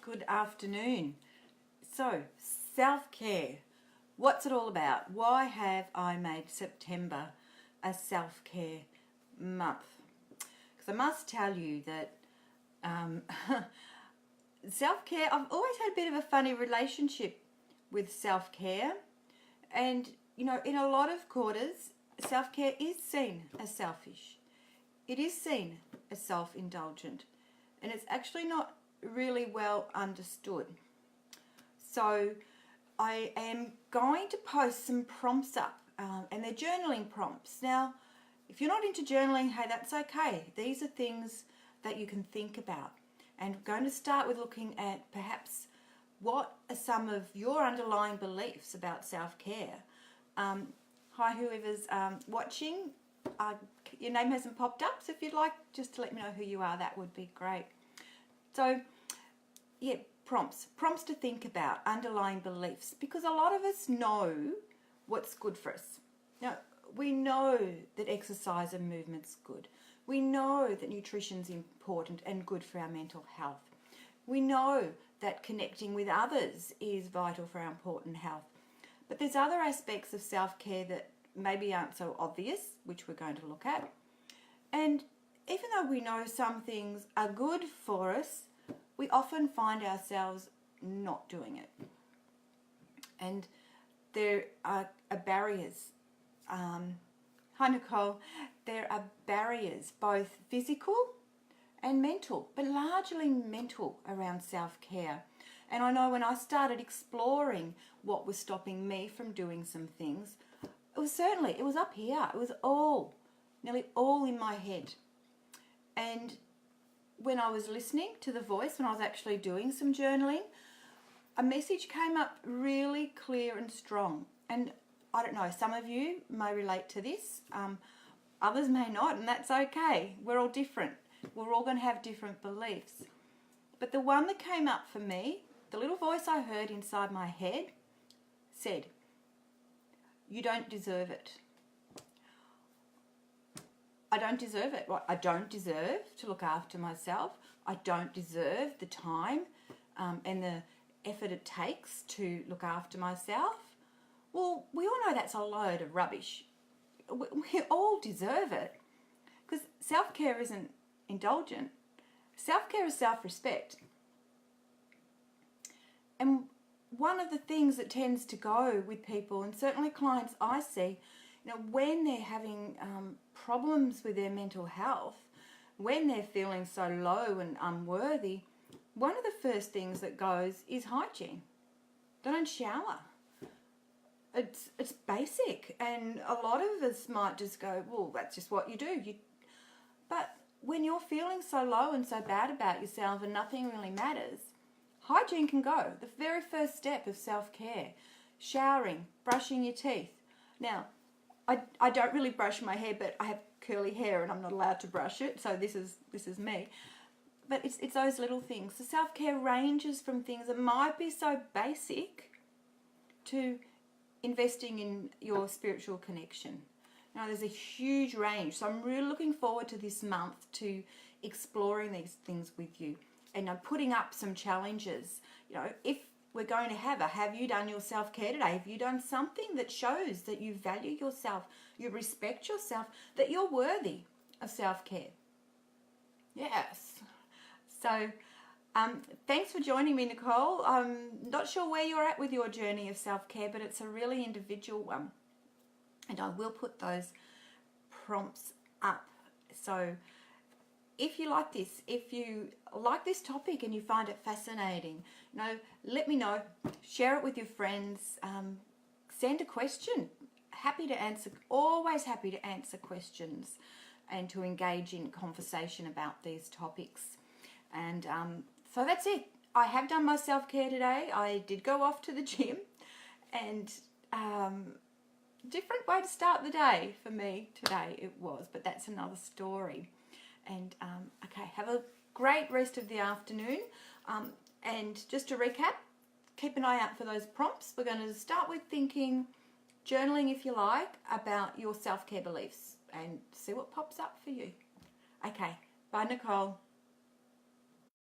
Good afternoon. So, self-care. What's it all about? Why have I made September a self-care month? Because I must tell you that self-care, I've always had a bit of a funny relationship with self-care. And, in a lot of quarters, self-care is seen as selfish. It is seen as self-indulgent. And it's actually not really well understood. So I am going to post some prompts up, and they're journaling prompts. Now, if you're not into journaling, hey, that's okay. These are things that you can think about. And I'm going to start with looking at perhaps what are some of your underlying beliefs about self-care. Hi, whoever's watching. Your name hasn't popped up, so if you'd like just to let me know who you are, that would be great. So, yeah, prompts to think about, underlying beliefs, because a lot of us know what's good for us. Now, we know that exercise and movement's good. We know that nutrition's important and good for our mental health. We know that connecting with others is vital for our important health. But there's other aspects of self-care that maybe aren't so obvious, which we're going to look at. And even though we know some things are good for us, we often find ourselves not doing it. And there are barriers. Hi, Nicole. There are barriers, both physical and mental, but largely mental, around self-care. And I know when I started exploring what was stopping me from doing some things, it was up here. It was nearly all in my head. And when I was listening to the voice, when I was actually doing some journaling, a message came up really clear and strong. And I don't know, some of you may relate to this, others may not, and that's okay. We're all different. We're all going to have different beliefs. But the one that came up for me, the little voice I heard inside my head said, "You don't deserve it." I don't deserve it. I don't deserve to look after myself. I don't deserve the time and the effort it takes to look after myself. Well, we all know that's a load of rubbish. We all deserve it, because self-care isn't indulgent. Self-care is self-respect. And one of the things that tends to go with people, and certainly clients I see, when they're having problems with their mental health, when they're feeling so low and unworthy, one of the first things that goes is hygiene. They don't shower. It's basic, and a lot of us might just go, well, that's just what you do. But when you're feeling so low and so bad about yourself and nothing really matters, hygiene can go. The very first step of self-care, showering, brushing your teeth. Now, I don't really brush my hair, but I have curly hair and I'm not allowed to brush it, so this is me. But it's those little things. So self-care ranges from things that might be so basic to investing in your spiritual connection. Now, there's a huge range, so I'm really looking forward to this month to exploring these things with you. And I'm putting up some challenges. If we're going to have you done your self-care today? Have you done something that shows that you value yourself, you respect yourself, that you're worthy of self-care? Yes. So, thanks for joining me, Nicole. I'm not sure where you're at with your journey of self-care, but it's a really individual one. And I will put those prompts up. So, if you like this topic and you find it fascinating, let me know. Share it with your friends. Send a question. Always happy to answer questions and to engage in conversation about these topics. And so that's it. I have done my self-care today. I did go off to the gym, and different way to start the day for me today it was, but that's another story. And okay, have a great rest of the afternoon. And just to recap, keep an eye out for those prompts. We're going to start with journaling if you like, about your self-care beliefs and see what pops up for you. Okay, bye, Nicole.